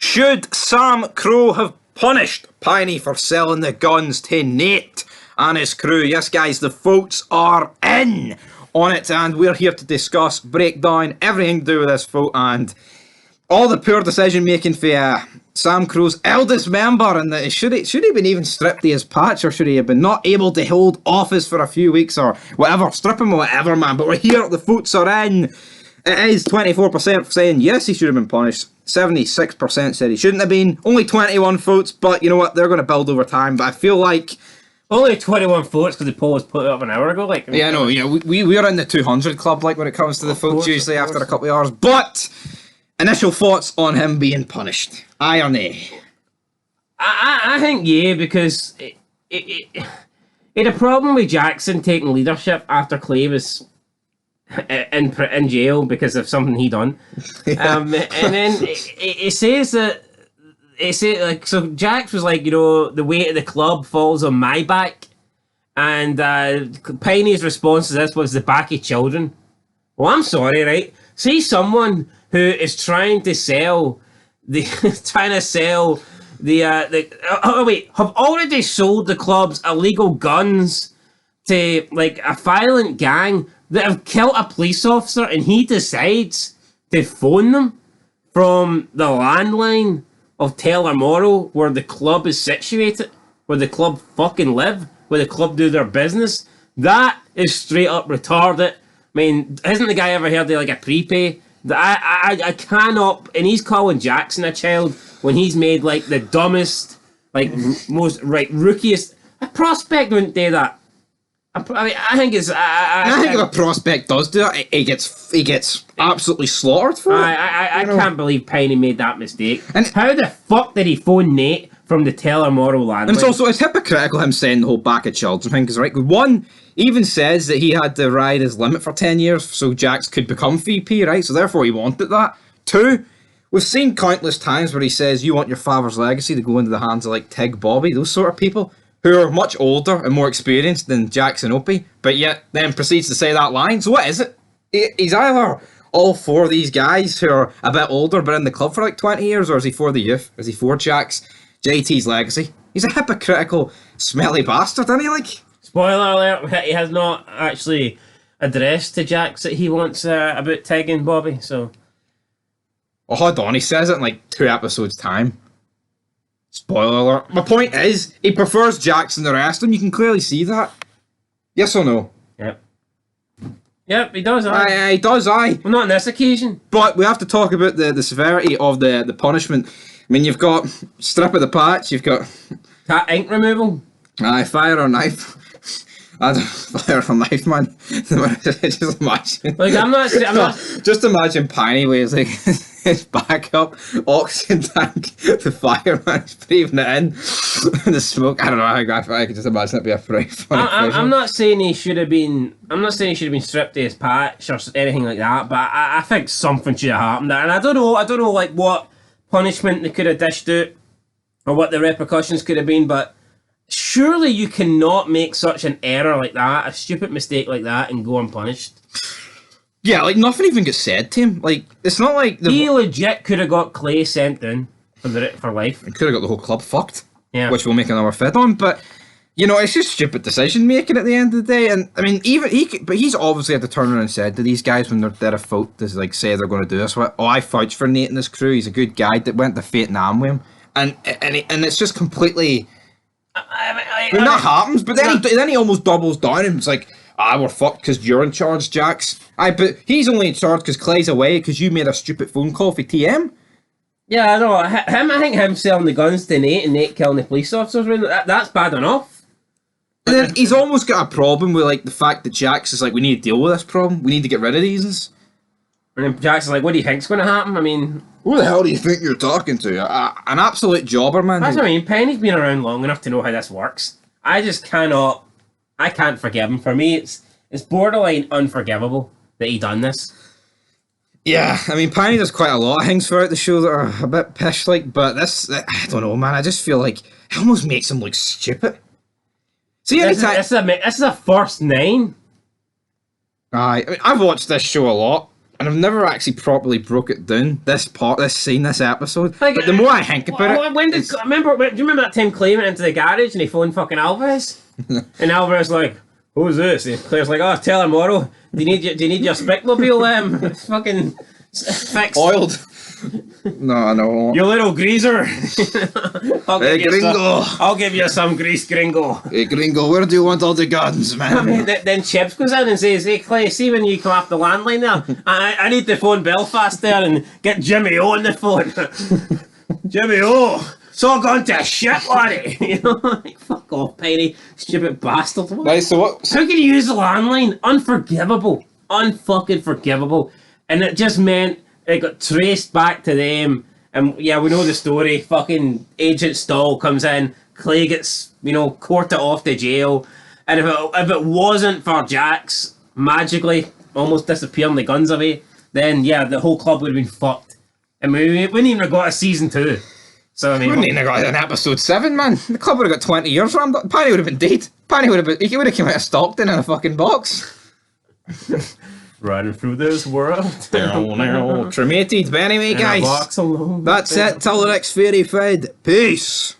Should Sam Crow have punished Piney for selling the guns to Nate and his crew? Yes, guys, the votes are in on it, and we're here to discuss, break down everything to do with this vote and all the poor decision making for Sam Crow's eldest member. And should he have been even stripped of his patch, or should he have been not able to hold office for a few weeks or whatever? Strip him or whatever, man. But we're here, the votes are in. It is 24% saying yes, he should have been punished. 76% said he shouldn't have been. Only 21 votes, but you know what? They're going to build over time. But I feel like only 21 votes because the poll was put up an hour ago. Like, yeah, no, yeah, we're in the 200 club. Like when it comes to the votes, usually after a couple of hours. But initial thoughts on him being punished? Aye or nay? I think yeah, because it had a problem with Jackson taking leadership after Clay was in jail because of something he done. And then it says that like, so Jax was like, you know, the weight of the club falls on my back, and Piney's response to this was the back of children. Well, I'm sorry, right? See someone who is trying to sell the have already sold the club's illegal guns to like a violent gang that have killed a police officer, and he decides to phone them from the landline of Tellermorrow, where the club is situated, where the club fucking live, where the club do their business. That is straight up retarded. I mean, hasn't the guy ever heard of like a prepay? I cannot, and he's calling Jackson a child when he's made like the dumbest, like most rookiest. A prospect wouldn't do that. I think it's. I think if a prospect does do it, he gets absolutely slaughtered for it. I can't believe Piney made that mistake. And how the fuck did he phone Nate from the Tellermorrow landline? And it's hypocritical him saying the whole back of children thing, because right, one even says that he had to ride his limit for 10 years so Jax could become VP, right? So therefore he wanted that. Two, we've seen countless times where he says you want your father's legacy to go into the hands of like Tig Bobby, those sort of people who are much older and more experienced than Jax and Opie, but yet then proceeds to say that line. So what is it? He's either all for these guys who are a bit older but in the club for like 20 years, or is he for the youth? Is he for Jax, JT's legacy? He's a hypocritical, smelly bastard, isn't he? Like, spoiler alert, he has not actually addressed to Jax that he wants about Tig and Bobby, so. Oh, hold on, he says it in like 2 episodes' time. Spoiler alert. My point is, he prefers Jackson the rest, and you can clearly see that. Yes or no? Yep, he does, aye. He does, aye. Well, not on this occasion. But we have to talk about the severity of the punishment. I mean, you've got strip of the patch, you've got ink removal. Aye, fire or knife. I don't fire or knife, man. Just imagine. Like, I'm not. Just imagine Piney with like his backup oxygen tank, the fireman's breathing it in, and the smoke. I don't know. I could just imagine it'd be a pretty funny. I'm not saying he should have been. I'm not saying he should have been stripped of his patch or anything like that. But I think something should have happened there, and I don't know like what punishment they could have dished out or what the repercussions could have been, but. Surely you cannot make such an error like that, a stupid mistake like that, and go unpunished. Yeah, like nothing even gets said to him. Like it's not like he legit could have got Clay sent in for life. He could have got the whole club fucked. Yeah, which we'll make another vid on. But you know, it's just stupid decision making at the end of the day. And I mean, even but he's obviously had to turn around and said to these guys when they're dead of vote to like say they're going to do this. Oh, I vouch for Nate and his crew. He's a good guy that went to Vietnam with him, and it's just completely. I mean, that happens, but then he almost doubles down and it's like, we're fucked because you're in charge, Jax. But he's only in charge because Clay's away because you made a stupid phone call for TM. Yeah, I know. I think him selling the guns to Nate and Nate killing the police officers, that's bad enough. And then he's almost got a problem with like the fact that Jax is like, we need to deal with this problem. We need to get rid of these. And then Jax is like, what do you think's going to happen? I mean, who the hell do you think you're talking to? An absolute jobber, man. That's what I mean. Penny's been around long enough to know how this works. I can't forgive him. For me, it's borderline unforgivable that he done this. Yeah, I mean, Piney does quite a lot of things throughout the show that are a bit pish-like, but this, I don't know, man. I just feel like it almost makes him look stupid. See, anytime this is a first 9. I mean, I've watched this show a lot. And I've never actually properly broke it down, this scene, this episode. Like, but the more I think about it... Do you remember that time Clay went into the garage and he phoned fucking Alvarez? And Alvarez like, who's this? And Claire's like, oh, tell him, Moro. Do you need your Specmobile fucking fixed? Oiled. No. You little greaser. Hey, gringo. I'll give you some grease, gringo. Hey, gringo, where do you want all the guns, man? I mean, then Chips goes in and says, hey, Clay, see when you come off the landline there, I need to phone Belfast there and get Jimmy O on the phone. Jimmy O, it's all gone to shit, laddie. You know, like, fuck off, Piney, stupid bastard. Right, so what? How can you use the landline? Unforgivable. Unfucking forgivable. And it just meant it got traced back to them. And yeah, we know the story. Fucking Agent Stall comes in. Clay gets, courted off to jail. And if it wasn't for Jax magically almost disappearing the guns away, then yeah, the whole club would have been fucked. And we wouldn't even have got a season 2. So I mean, we wouldn't even have got an episode 7, man. The club would have got 20 years rammed up. Piney would have been dead. He would have come out of Stockton in a fucking box. Running through this world. Cremated. But anyway, guys, box alone. that's it. Till the next fairy fed. Peace.